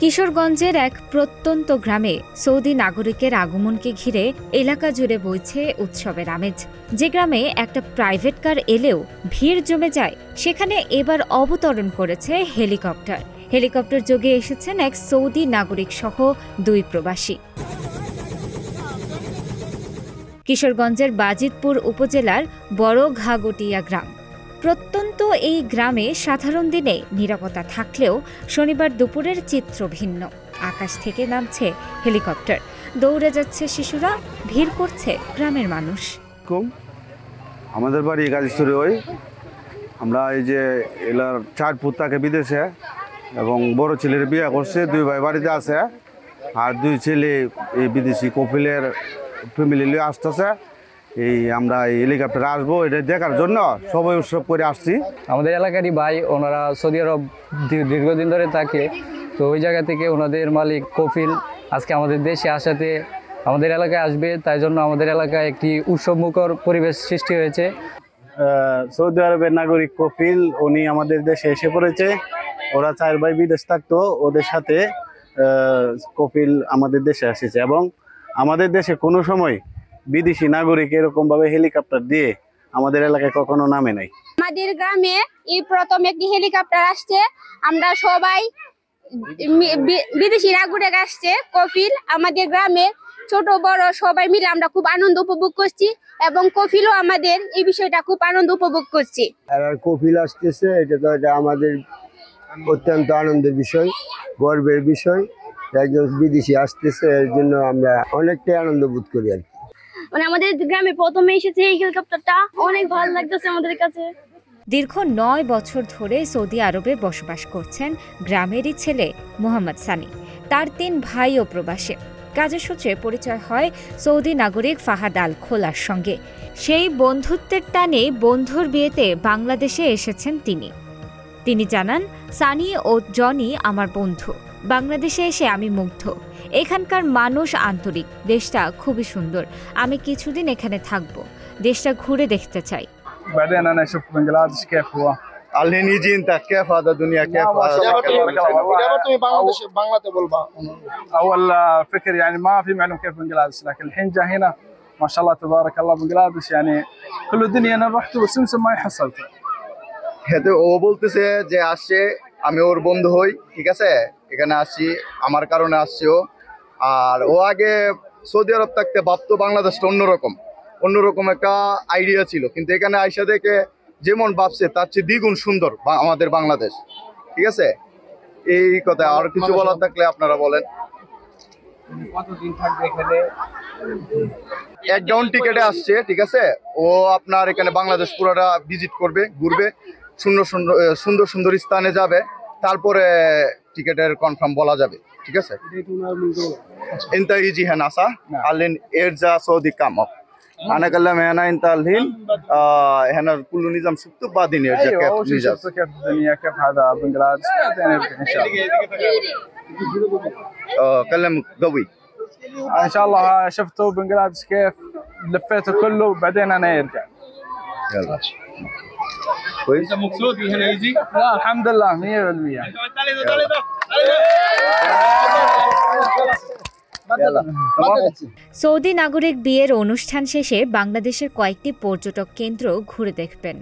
কিশোরগঞ্জের এক প্রত্যন্ত গ্রামে সৌদি নাগরিকের আগমনকে ঘিরে এলাকা জুড়ে বইছে উৎসবের আমেজ। যে গ্রামে একটা প্রাইভেট কার এলেও ভিড় জমে যায়, সেখানে এবার অবতরণ করেছে হেলিকপ্টার। হেলিকপ্টার যোগে এসেছেন এক সৌদি নাগরিক সহ 2 প্রবাসী। কিশোরগঞ্জের বাজিতপুর উপজেলার বড় ঘাগটিয়া গ্রাম। প্রত্যন্ত এই গ্রামে সাধারণ দিনে নিরাপত্তা থাকলেও শনিবার দুপুরের চিত্র ভিন্ন। আকাশ থেকে নামছে হেলিকপ্টার, দৌড়ে যাচ্ছে শিশুরা, ভিড় করছে গ্রামের মানুষ। আমাদের বাড়ি গাজীপুরে, আমরা এই যে এলার 4 পুত থাকে বিদেশে এবং বড় ছেলের বিয়ে করছে, 2 ভাই বাড়িতে আছে আর 2 ছেলে এই বিদেশি কপিলের ফ্যামিলি নিয়ে আসতেছে। এই আমরা এই হেলিকপ্টারে আসবো এটা দেখার জন্য সবাই উৎসব করে আসছি। আমাদের এলাকারই ভাই, ওনারা সৌদি আরব দীর্ঘদিন ধরে থাকে, তো ওই জায়গা থেকে ওনাদের মালিক কপিল আজকে আমাদের দেশে আসাতে আমাদের এলাকায় আসবে, তাই জন্য আমাদের এলাকায় একটি উৎসবমুখর পরিবেশ সৃষ্টি হয়েছে। সৌদি আরবের নাগরিক কপিল উনি আমাদের দেশে এসে পড়েছে। ওরা 4 ভাই বিদেশ থাকতো, ওদের সাথে কপিল আমাদের দেশে এসেছে এবং আমাদের দেশে কোনো সময় বিদেশি নাগরিক এরকম ভাবে হেলিকপ্টার দিয়ে আমাদের এলাকায় কখনো নামে নাই। আমাদের গ্রামে এই প্রথম একটি হেলিকপ্টার আসছে। আমরা সবাই বিদেশি নাগরিক আসছে, কপিল আমাদের গ্রামে ছোট বড় সবাই মিলে আমরা খুব আনন্দ উপভোগ করছি এবং কপিলও আমাদের এই বিষয়টা খুব আনন্দ উপভোগ করছি। কপিল আসতেছে, এটা আমাদের অত্যন্ত আনন্দের বিষয়, গর্বের বিষয়। একজন বিদেশি আসতেছে, এর জন্য আমরা অনেকটাই আনন্দ বোধ করি আর কি। মানে আমাদের গ্রামে প্রথমে এসেছে এই হেলিকপ্টারটা, অনেক ভালো লাগতেছে আমাদের কাছে। দীর্ঘ 9 বছর ধরে সৌদি আরবে বসবাস করছেন গ্রামেরই ছেলে মোহাম্মদ সানি। তার 3 ভাইও প্রবাসী। কাজের সূত্রে পরিচয় হয় সৌদি নাগরিক ফাহাদ আল খোলার সঙ্গে। সেই বন্ধুত্বের টানে বন্ধুর বিয়েতে বাংলাদেশে এসেছেন তিনি জানান, সানি ও জনি আমার বন্ধু। বাংলাদেশে এসে আমি মুগ্ধ। এখানকার মানুষ আন্তরিক, দেশটা খুবই সুন্দর। আমি কিছুদিন এখানে থাকবো, দেশটা ঘুরে দেখতে চাই। بعدين انا اشوف بنغلاديش كيف هو আলহিন ইজি انت كيف هذا الدنيا كيف বাংলাতে বলবা। اول فكر يعني ما في معلوم كيف بنغلاديش، لكن الحين جا هنا ما شاء الله تبارك الله بنغلاديش يعني كل الدنيا انا رحت وسمسم ما حصلت। হেতে ও বলতেছে যে আসছে, আমি ওর বন্ধু হই, ঠিক আছে, এখানে আসছি আমার কারণে আসছে ও। আর ও আগে সৌদি আরব থাকতে ভাবতো বাংলাদেশটা অন্যরকম একটা আইডিয়া ছিল, কিন্তু এখানে আইসা দেখে যেমন ভাবছে তার চেয়ে দ্বিগুণ সুন্দর আমাদের বাংলাদেশ, ঠিক আছে। এই কথা আর কিছু বলার থাকলে আপনারা বলেন। কতদিন থাকবে এখানে? এক ডাউন টিকেটে আসছে, ঠিক আছে। ও আপনার এখানে বাংলাদেশ পুরোটা ভিজিট করবে, ঘুরবে, সুন্দর সুন্দর স্থানে যাবে, তারপরে টিকেটের কনফার্ম বলা যাবে, ঠিক আছে। انت يجي هنا صح؟ الحين ارجع سعودي كم انا كلام هنا انت الحين هنا كل نظام شفته بعدين يرجع كيف نظام كيف الدنيا كيف هذا بنغلاديش بعدين يرجع ان شاء الله. كلام قوي ان شاء الله. شفته بنغلاديش كيف لفيته كله بعدين انا يرجع. يلا كويس. انت مبسوط هنا يجي؟ لا الحمد لله 100%. সৌদি নাগরিক বিয়ের অনুষ্ঠান শেষে বাংলাদেশের কয়েকটি পর্যটক কেন্দ্র ঘুরে দেখবেন।